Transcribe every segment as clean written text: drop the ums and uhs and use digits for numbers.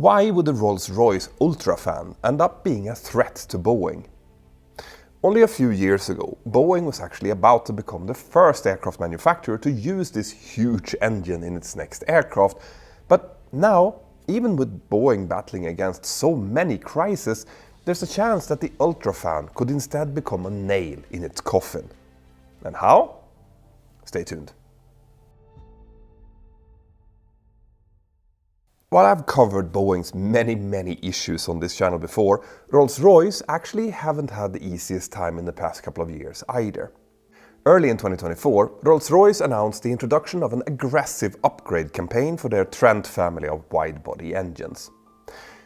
Why would the Rolls-Royce UltraFan end up being a threat to Boeing? Only a few years ago, Boeing was actually about to become the first aircraft manufacturer to use this huge engine in its next aircraft. But now, even with Boeing battling against so many crises, there's a chance that the UltraFan could instead become a nail in its coffin. And how? Stay tuned. While I've covered Boeing's many issues on this channel before, Rolls-Royce actually haven't had the easiest time in the past couple of years either. Early in 2024, Rolls-Royce announced the introduction of an aggressive upgrade campaign for their Trent family of widebody engines.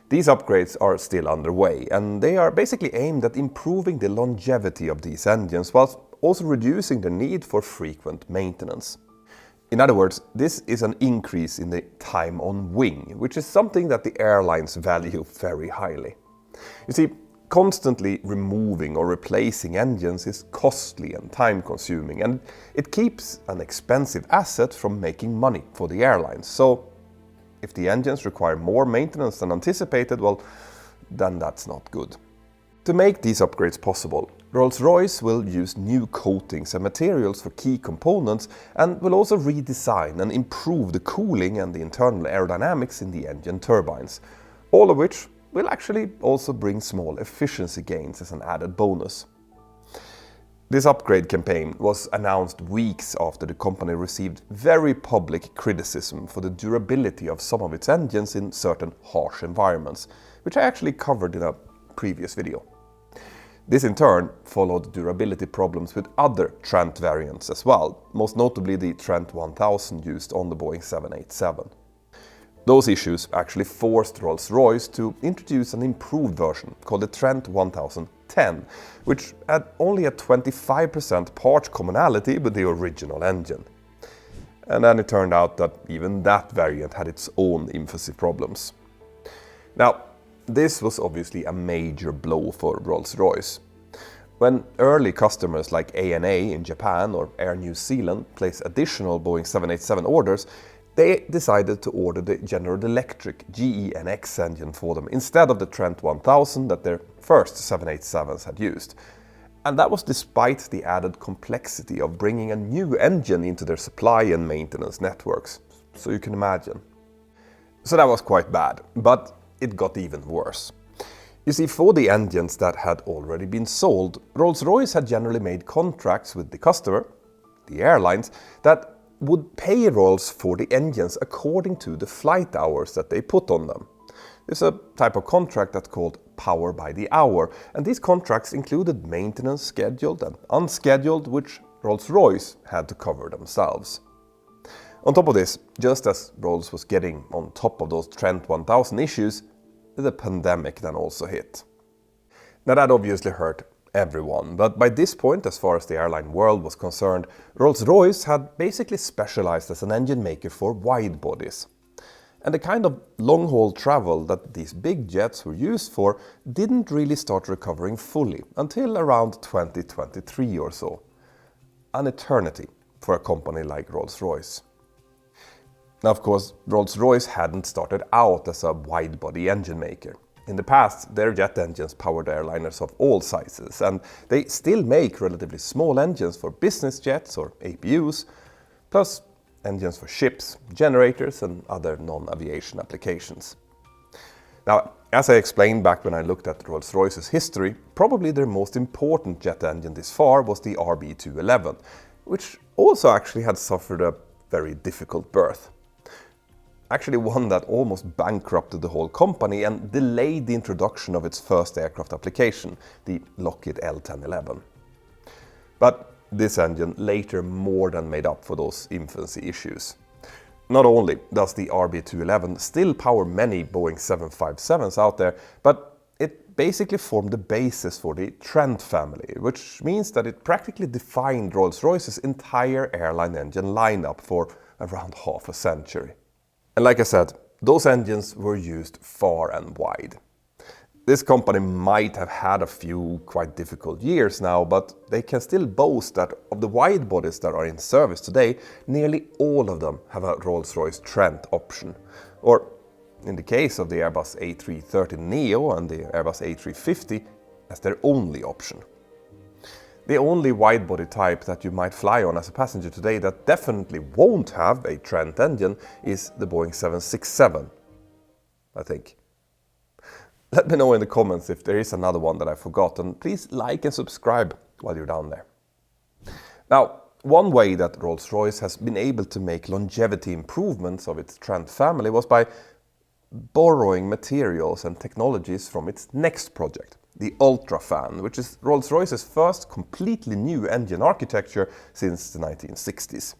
These upgrades are still underway, and they are basically aimed at improving the longevity of these engines whilst also reducing the need for frequent maintenance. In other words, this is an increase in the time on wing, which is something that the airlines value very highly. You see, constantly removing or replacing engines is costly and time-consuming, and it keeps an expensive asset from making money for the airlines. So, if the engines require more maintenance than anticipated, well, then that's not good. To make these upgrades possible, Rolls-Royce will use new coatings and materials for key components and will also redesign and improve the cooling and the internal aerodynamics in the engine turbines, all of which will actually also bring small efficiency gains as an added bonus. This upgrade campaign was announced weeks after the company received very public criticism for the durability of some of its engines in certain harsh environments, which I actually covered in a previous video. This in turn followed durability problems with other Trent variants as well, most notably the Trent 1000 used on the Boeing 787. Those issues actually forced Rolls-Royce to introduce an improved version called the Trent 1010, which had only a 25% part commonality with the original engine. And then it turned out that even that variant had its own infancy problems. Now, this was obviously a major blow for Rolls-Royce. When early customers like ANA in Japan or Air New Zealand placed additional Boeing 787 orders, they decided to order the General Electric GE/NX engine for them instead of the Trent 1000 that their first 787s had used. And that was despite the added complexity of bringing a new engine into their supply and maintenance networks. So you can imagine. So that was quite bad, but it got even worse. You see, for the engines that had already been sold, Rolls-Royce had generally made contracts with the customer, the airlines, that would pay Rolls for the engines according to the flight hours that they put on them. There's a type of contract that's called power by the hour, and these contracts included maintenance scheduled and unscheduled, which Rolls-Royce had to cover themselves. On top of this, just as Rolls was getting on top of those Trent 1000 issues, the pandemic then also hit. Now that obviously hurt everyone, but by this point, as far as the airline world was concerned, Rolls-Royce had basically specialized as an engine maker for wide bodies. And the kind of long-haul travel that these big jets were used for didn't really start recovering fully until around 2023 or so. An eternity for a company like Rolls-Royce. Now, of course, Rolls-Royce hadn't started out as a wide-body engine maker. In the past, their jet engines powered airliners of all sizes, and they still make relatively small engines for business jets or APUs, plus engines for ships, generators, and other non-aviation applications. Now, as I explained back when I looked at Rolls-Royce's history, probably their most important jet engine this far was the RB211, which also actually had suffered a very difficult birth. Actually one that almost bankrupted the whole company and delayed the introduction of its first aircraft application, the Lockheed L1011. But this engine later more than made up for those infancy issues. Not only does the RB211 still power many Boeing 757s out there, but it basically formed the basis for the Trent family, which means that it practically defined Rolls-Royce's entire airline engine lineup for around half a century. And like I said, those engines were used far and wide. This company might have had a few quite difficult years now, but they can still boast that of the wide bodies that are in service today, nearly all of them have a Rolls-Royce Trent option. Or in the case of the Airbus A330neo and the Airbus A350, as their only option. The only widebody type that you might fly on as a passenger today that definitely won't have a Trent engine is the Boeing 767, I think. Let me know in the comments if there is another one that I forgot, and please like and subscribe while you're down there. Now, one way that Rolls-Royce has been able to make longevity improvements of its Trent family was by borrowing materials and technologies from its next project, the UltraFan, which is Rolls-Royce's first completely new engine architecture since the 1960s.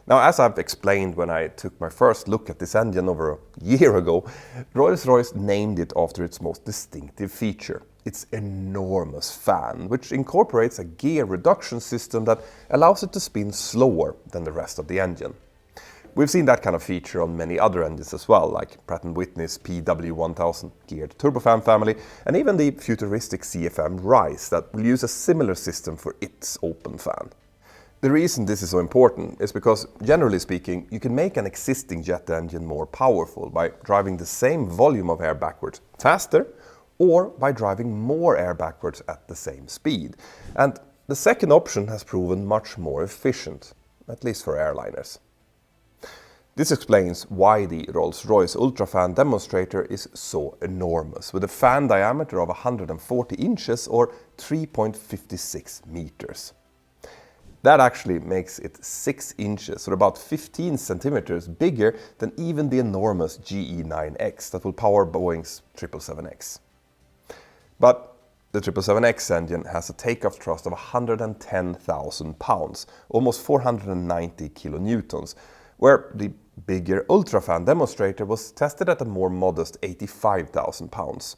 Now, as I've explained when I took my first look at this engine over a year ago, Rolls-Royce named it after its most distinctive feature, its enormous fan, which incorporates a gear reduction system that allows it to spin slower than the rest of the engine. We've seen that kind of feature on many other engines as well, like Pratt & Whitney's PW1000 geared turbofan family, and even the futuristic CFM RISE that will use a similar system for its open fan. The reason this is so important is because, generally speaking, you can make an existing jet engine more powerful by driving the same volume of air backwards faster, or by driving more air backwards at the same speed. And the second option has proven much more efficient, at least for airliners. This explains why the Rolls-Royce UltraFan demonstrator is so enormous, with a fan diameter of 140 inches or 3.56 meters. That actually makes it 6 inches, or about 15 centimeters bigger than even the enormous GE9X that will power Boeing's 777X. But the 777X engine has a takeoff thrust of 110,000 pounds, almost 490 kilonewtons, where the bigger UltraFan demonstrator was tested at a more modest 85,000 pounds.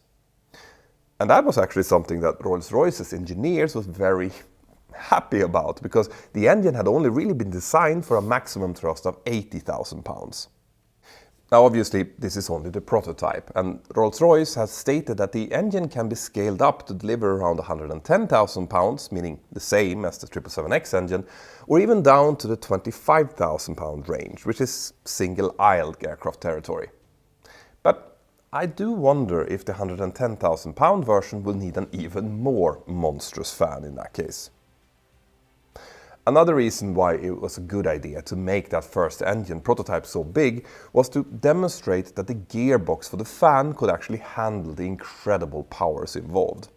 And that was actually something that Rolls-Royce's engineers was very happy about, because the engine had only really been designed for a maximum thrust of 80,000 pounds. Now, obviously, this is only the prototype, and Rolls-Royce has stated that the engine can be scaled up to deliver around 110,000 pounds, meaning the same as the 777X engine, or even down to the 25,000 pound range, which is single-aisle aircraft territory. But I do wonder if the 110,000 pound version will need an even more monstrous fan in that case. Another reason why it was a good idea to make that first engine prototype so big was to demonstrate that the gearbox for the fan could actually handle the incredible powers involved.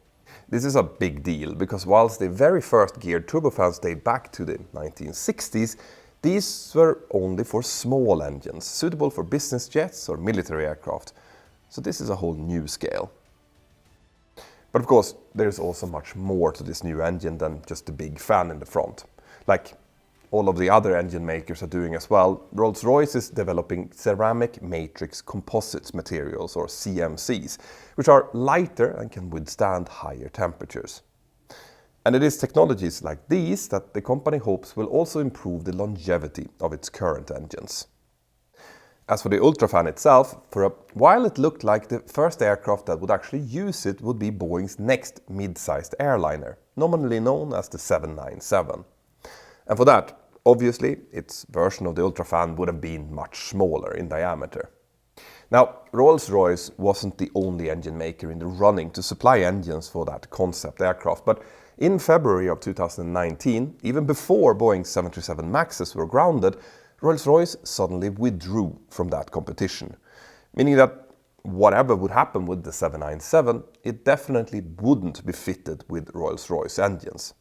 This is a big deal because whilst the very first geared turbofans date back to the 1960s, these were only for small engines, suitable for business jets or military aircraft. So this is a whole new scale. But of course, there is also much more to this new engine than just the big fan in the front. Like all of the other engine makers are doing as well, Rolls-Royce is developing ceramic matrix composites materials, or CMCs, which are lighter and can withstand higher temperatures. And it is technologies like these that the company hopes will also improve the longevity of its current engines. As for the UltraFan itself, for a while it looked like the first aircraft that would actually use it would be Boeing's next mid-sized airliner, nominally known as the 797. And for that, obviously, its version of the UltraFan would have been much smaller in diameter. Now, Rolls-Royce wasn't the only engine maker in the running to supply engines for that concept aircraft, but in February of 2019, even before Boeing's 737 MAXes were grounded, Rolls-Royce suddenly withdrew from that competition, meaning that whatever would happen with the 797, it definitely wouldn't be fitted with Rolls-Royce engines.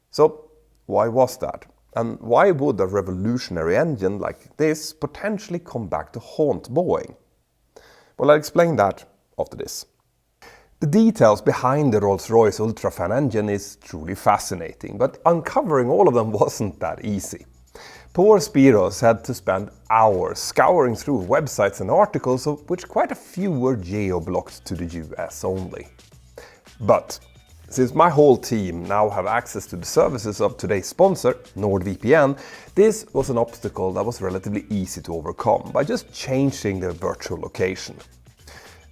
So, why was that? And why would a revolutionary engine like this potentially come back to haunt Boeing? Well, I'll explain that after this. The details behind the Rolls-Royce UltraFan engine is truly fascinating, but uncovering all of them wasn't that easy. Poor Spiros had to spend hours scouring through websites and articles, of which quite a few were geo-blocked to the US only. But since my whole team now have access to the services of today's sponsor, NordVPN, this was an obstacle that was relatively easy to overcome by just changing the virtual location.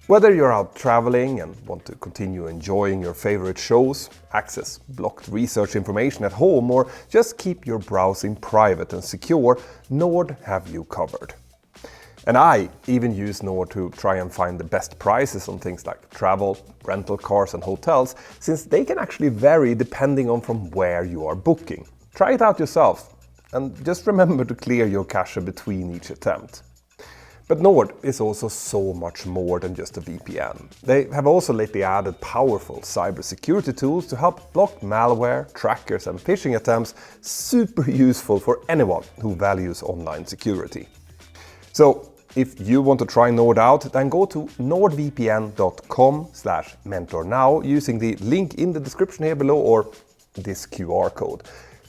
Whether you're out traveling and want to continue enjoying your favorite shows, access blocked research information at home, or just keep your browsing private and secure, Nord have you covered. And I even use Nord to try and find the best prices on things like travel, rental cars and hotels, since they can actually vary depending on from where you are booking. Try it out yourself, and just remember to clear your cache between each attempt. But Nord is also so much more than just a VPN. They have also lately added powerful cybersecurity tools to help block malware, trackers and phishing attempts, super useful for anyone who values online security. So, if you want to try Nord out, then go to nordvpn.com/mentor now using the link in the description here below or this QR code.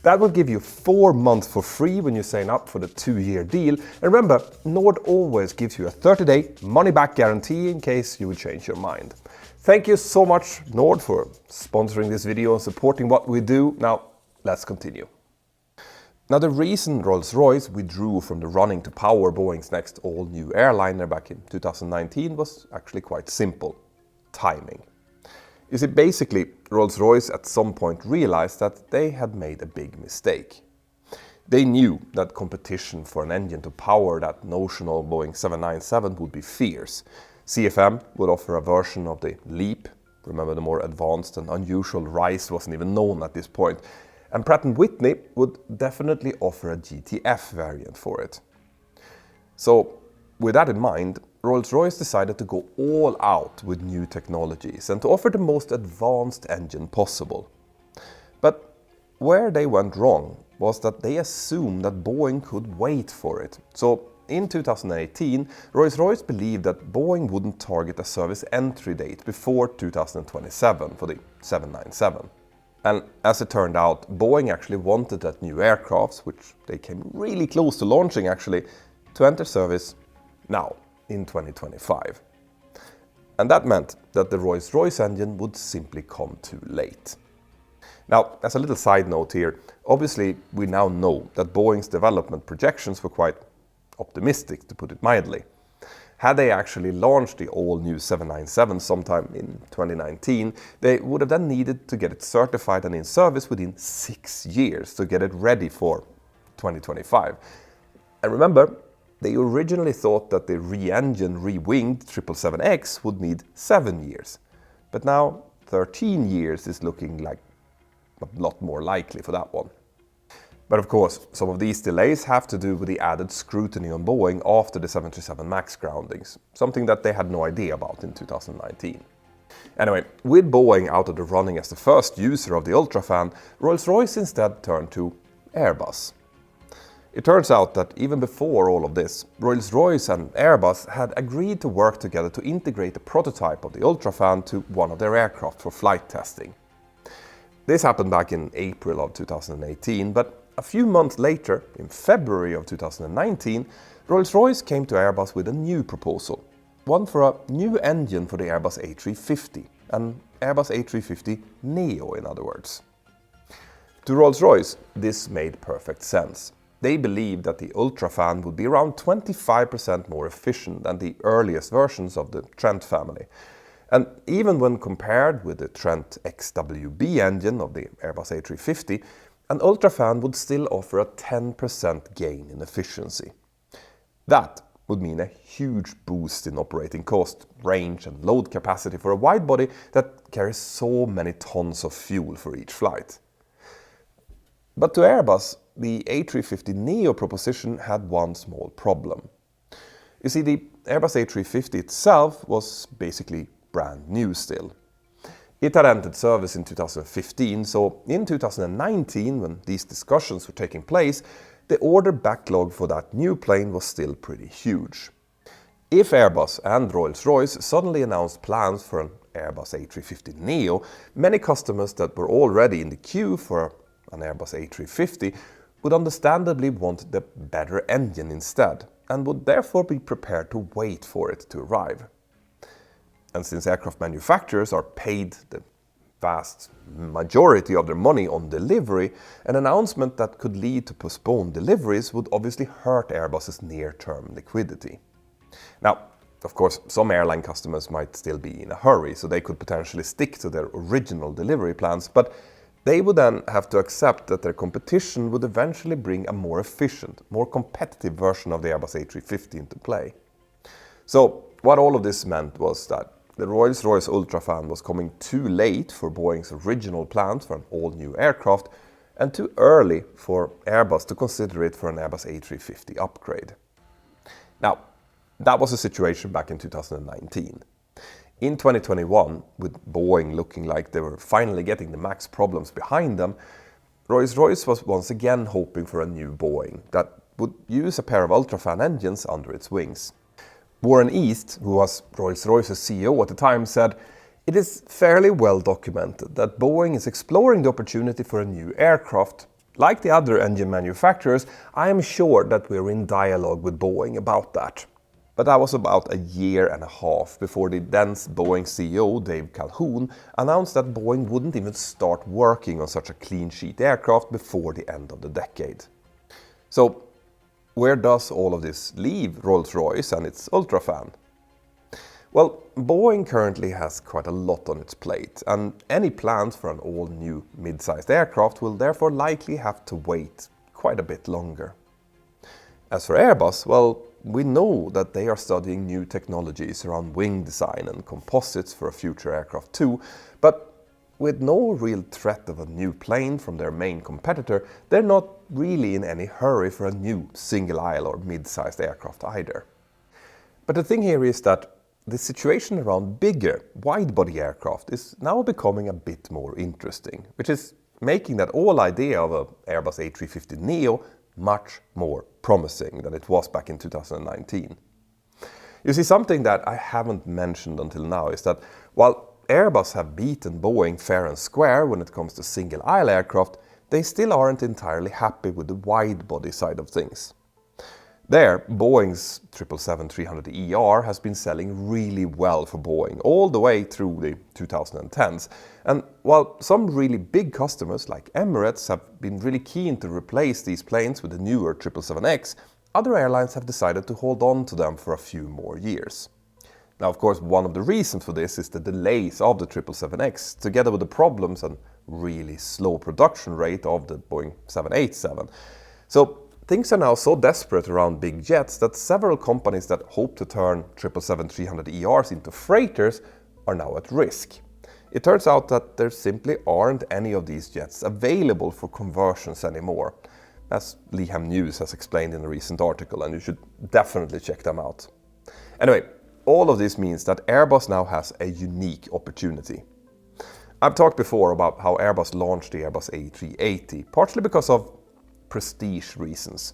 That will give you 4 months for free when you sign up for the 2-year deal. And remember, Nord always gives you a 30-day money-back guarantee in case you would change your mind. Thank you so much, Nord, for sponsoring this video and supporting what we do. Now, let's continue. Now, the reason Rolls-Royce withdrew from the running to power Boeing's next all-new airliner back in 2019 was actually quite simple: timing. You see, basically, Rolls-Royce at some point realized that they had made a big mistake. They knew that competition for an engine to power that notional Boeing 797 would be fierce. CFM would offer a version of the LEAP, remember the more advanced and unusual RISE wasn't even known at this point, and Pratt & Whitney would definitely offer a GTF variant for it. So, with that in mind, Rolls-Royce decided to go all out with new technologies and to offer the most advanced engine possible. But where they went wrong was that they assumed that Boeing could wait for it. So in 2018, Rolls-Royce believed that Boeing wouldn't target a service entry date before 2027 for the 797. And as it turned out, Boeing actually wanted that new aircraft, which they came really close to launching actually, to enter service now, in 2025. And that meant that the Rolls-Royce engine would simply come too late. Now, as a little side note here, obviously we now know that Boeing's development projections were quite optimistic, to put it mildly. Had they actually launched the all-new 797 sometime in 2019, they would have then needed to get it certified and in service within 6 years to get it ready for 2025. And remember, they originally thought that the re-engined, re-winged 777X would need 7 years. But now 13 years is looking like a lot more likely for that one. But of course, some of these delays have to do with the added scrutiny on Boeing after the 737 MAX groundings, something that they had no idea about in 2019. Anyway, with Boeing out of the running as the first user of the UltraFan, Rolls-Royce instead turned to Airbus. It turns out that even before all of this, Rolls-Royce and Airbus had agreed to work together to integrate a prototype of the UltraFan to one of their aircraft for flight testing. This happened back in April of 2018, but a few months later, in February of 2019, Rolls-Royce came to Airbus with a new proposal. One for a new engine for the Airbus A350, an Airbus A350neo in other words. To Rolls-Royce, this made perfect sense. They believed that the UltraFan would be around 25% more efficient than the earliest versions of the Trent family. And even when compared with the Trent XWB engine of the Airbus A350, an UltraFan would still offer a 10% gain in efficiency. That would mean a huge boost in operating cost, range and load capacity for a widebody that carries so many tons of fuel for each flight. But to Airbus, the A350neo proposition had one small problem. You see, the Airbus A350 itself was basically brand new still. It had entered service in 2015, so in 2019, when these discussions were taking place, the order backlog for that new plane was still pretty huge. If Airbus and Rolls-Royce suddenly announced plans for an Airbus A350neo, many customers that were already in the queue for an Airbus A350 would understandably want the better engine instead, and would therefore be prepared to wait for it to arrive. And since aircraft manufacturers are paid the vast majority of their money on delivery, an announcement that could lead to postponed deliveries would obviously hurt Airbus's near-term liquidity. Now, of course, some airline customers might still be in a hurry, so they could potentially stick to their original delivery plans, but they would then have to accept that their competition would eventually bring a more efficient, more competitive version of the Airbus A350 into play. So what all of this meant was that the Rolls-Royce UltraFan was coming too late for Boeing's original plans for an all-new aircraft and too early for Airbus to consider it for an Airbus A350 upgrade. Now, that was the situation back in 2019. In 2021, with Boeing looking like they were finally getting the MAX problems behind them, Rolls-Royce was once again hoping for a new Boeing that would use a pair of UltraFan engines under its wings. Warren East, who was Rolls-Royce's CEO at the time, said, "It is fairly well documented that Boeing is exploring the opportunity for a new aircraft. Like the other engine manufacturers, I am sure that we are in dialogue with Boeing about that." But that was about a year and a half before the then Boeing CEO Dave Calhoun announced that Boeing wouldn't even start working on such a clean sheet aircraft before the end of the decade. So, where does all of this leave Rolls-Royce and its UltraFan? Well, Boeing currently has quite a lot on its plate, and any plans for an all-new mid-sized aircraft will therefore likely have to wait quite a bit longer. As for Airbus, well, we know that they are studying new technologies around wing design and composites for a future aircraft too, but with no real threat of a new plane from their main competitor, they're not really in any hurry for a new single-aisle or mid-sized aircraft either. But the thing here is that the situation around bigger, wide-body aircraft is now becoming a bit more interesting, which is making that whole idea of an Airbus A350neo much more promising than it was back in 2019. You see, something that I haven't mentioned until now is that while Airbus have beaten Boeing fair and square when it comes to single-aisle aircraft, they still aren't entirely happy with the wide-body side of things. There, Boeing's 777-300ER has been selling really well for Boeing all the way through the 2010s. And while some really big customers like Emirates have been really keen to replace these planes with the newer 777X, other airlines have decided to hold on to them for a few more years. Now, of course, one of the reasons for this is the delays of the 777X, together with the problems and really slow production rate of the Boeing 787. So things are now so desperate around big jets that several companies that hope to turn 777-300ERs into freighters are now at risk. It turns out that there simply aren't any of these jets available for conversions anymore, as Leham News has explained in a recent article, and you should definitely check them out. Anyway, all of this means that Airbus now has a unique opportunity. I've talked before about how Airbus launched the Airbus A380, partially because of prestige reasons.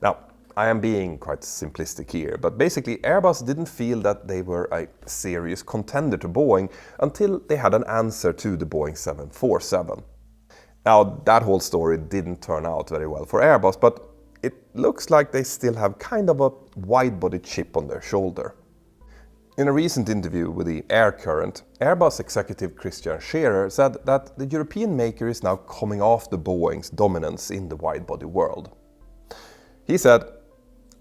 Now, I am being quite simplistic here, but basically Airbus didn't feel that they were a serious contender to Boeing until they had an answer to the Boeing 747. Now, that whole story didn't turn out very well for Airbus, but it looks like they still have kind of a wide-body chip on their shoulder. In a recent interview with the Air Current, Airbus executive Christian Scherer said that the European maker is now coming after Boeing's dominance in the wide-body world. He said,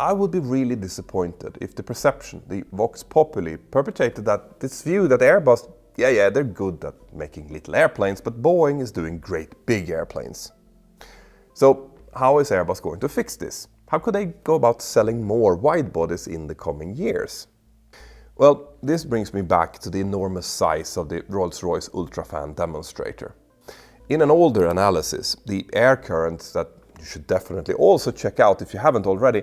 "I would be really disappointed if the perception, the vox populi, perpetrated that this view that Airbus, they're good at making little airplanes, but Boeing is doing great big airplanes." So, how is Airbus going to fix this? How could they go about selling more wide-bodies in the coming years? Well, this brings me back to the enormous size of the Rolls-Royce UltraFan demonstrator. In an older analysis, the Air Current, that you should definitely also check out if you haven't already,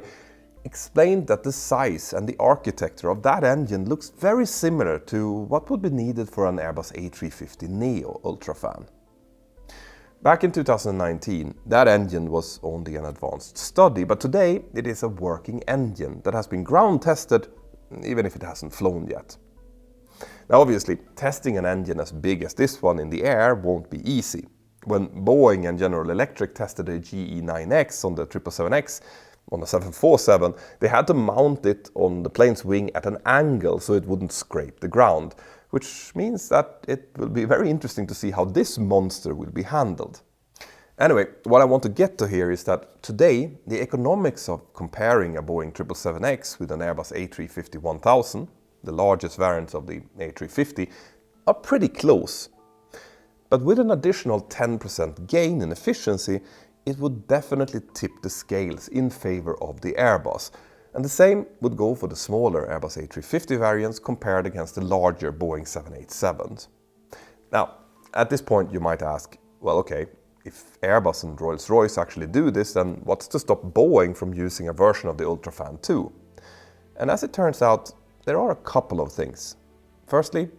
explained that the size and the architecture of that engine looks very similar to what would be needed for an Airbus A350neo UltraFan. Back in 2019, that engine was only an advanced study, but today it is a working engine that has been ground tested, even if it hasn't flown yet. Now, obviously, testing an engine as big as this one in the air won't be easy. When Boeing and General Electric tested a GE9X on the 777X on the 747, they had to mount it on the plane's wing at an angle so it wouldn't scrape the ground, which means that it will be very interesting to see how this monster will be handled. Anyway, what I want to get to here is that today, the economics of comparing a Boeing 777X with an Airbus A350-1000, the largest variant of the A350, are pretty close. But with an additional 10% gain in efficiency, it would definitely tip the scales in favor of the Airbus. And the same would go for the smaller Airbus A350 variants compared against the larger Boeing 787s. Now, at this point you might ask, well, okay, if Airbus and Rolls-Royce actually do this, then what's to stop Boeing from using a version of the UltraFan too? And as it turns out, there are a couple of things. Firstly,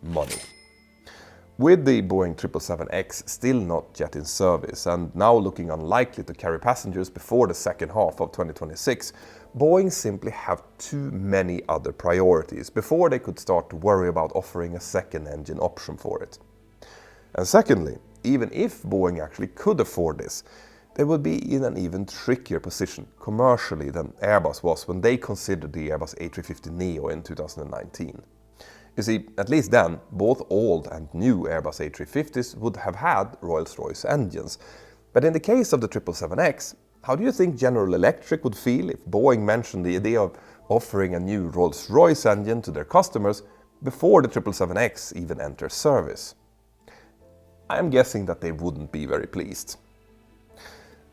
money. With the Boeing 777X still not yet in service and now looking unlikely to carry passengers before the second half of 2026, Boeing simply have too many other priorities before they could start to worry about offering a second engine option for it. And secondly, even if Boeing actually could afford this, they would be in an even trickier position commercially than Airbus was when they considered the Airbus A350neo in 2019. You see, at least then, both old and new Airbus A350s would have had Rolls-Royce engines. But in the case of the 777X, how do you think General Electric would feel if Boeing mentioned the idea of offering a new Rolls-Royce engine to their customers before the 777X even enters service? I am guessing that they wouldn't be very pleased.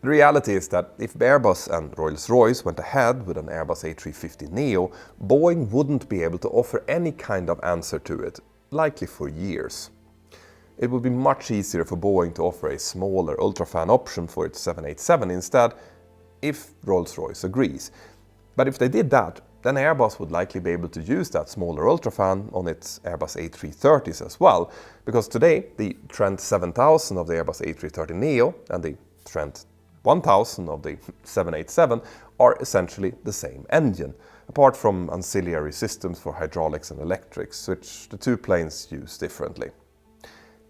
The reality is that if Airbus and Rolls-Royce went ahead with an Airbus A350neo, Boeing wouldn't be able to offer any kind of answer to it, likely for years. It would be much easier for Boeing to offer a smaller UltraFan option for its 787 instead, if Rolls-Royce agrees. But if they did that, then Airbus would likely be able to use that smaller UltraFan on its Airbus A330s as well, because today the Trent 7000 of the Airbus A330neo and the Trent 1000 of the 787 are essentially the same engine, apart from ancillary systems for hydraulics and electrics, which the two planes use differently.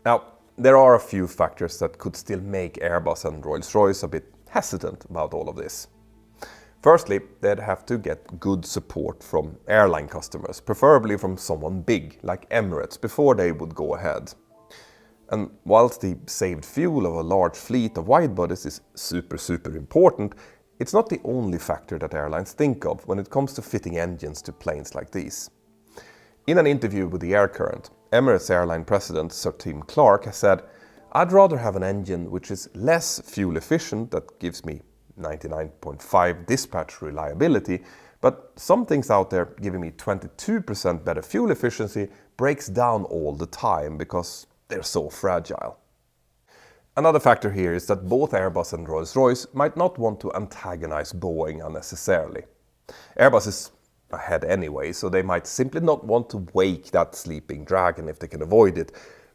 Now, there are a few factors that could still make Airbus and Rolls-Royce a bit hesitant about all of this. Firstly, they'd have to get good support from airline customers, preferably from someone big like Emirates, before they would go ahead. And whilst the saved fuel of a large fleet of widebodies is super important, it's not the only factor that airlines think of when it comes to fitting engines to planes like these. In an interview with the Air Current, Emirates airline president Sir Tim Clark has said, "I'd rather have an engine which is less fuel efficient, that gives me 99.5 dispatch reliability, but some things out there giving me 22% better fuel efficiency breaks down all the time because they're so fragile." Another factor here is that both Airbus and Rolls-Royce might not want to antagonize Boeing unnecessarily. Airbus is ahead anyway, so they might simply not want to wake that sleeping dragon if they can avoid it.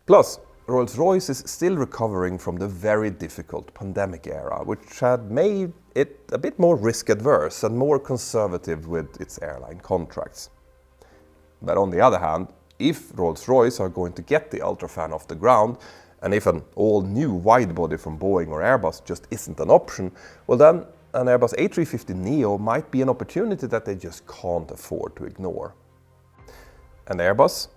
Plus, Rolls-Royce is still recovering from the very difficult pandemic era, which had made it a bit more risk-adverse and more conservative with its airline contracts. But on the other hand, if Rolls-Royce are going to get the UltraFan off the ground, and if an all-new widebody from Boeing or Airbus just isn't an option, well then an Airbus A350neo might be an opportunity that they just can't afford to ignore. And Airbus?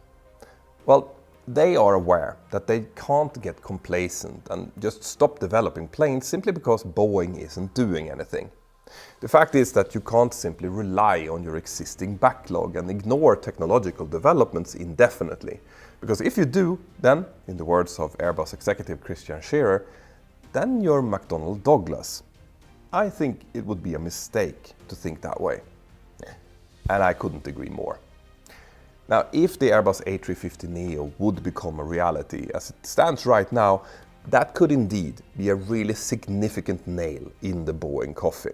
Well, they are aware that they can't get complacent and just stop developing planes simply because Boeing isn't doing anything. The fact is that you can't simply rely on your existing backlog and ignore technological developments indefinitely. Because if you do, then, in the words of Airbus executive Christian Scherer, then you're McDonnell Douglas. I think it would be a mistake to think that way. And I couldn't agree more. Now, if the Airbus A350neo would become a reality as it stands right now, that could indeed be a really significant nail in the Boeing coffin.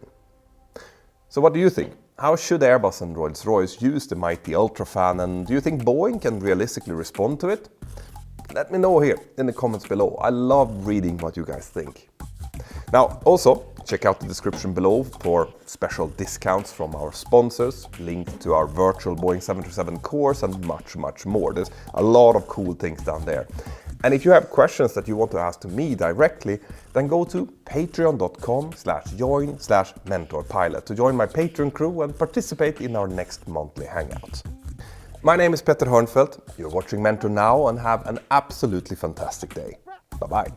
So what do you think? How should Airbus and Rolls-Royce use the mighty UltraFan, and do you think Boeing can realistically respond to it? Let me know here in the comments below. I love reading what you guys think. Now, also, check out the description below for special discounts from our sponsors, link to our virtual Boeing 737 course, and much more. There's a lot of cool things down there. And if you have questions that you want to ask to me directly, then go to patreon.com/join/mentorpilot to join my Patreon crew and participate in our next monthly hangout. My name is Petter Hörnfeldt. You're watching Mentor now, and have an absolutely fantastic day. Bye-bye.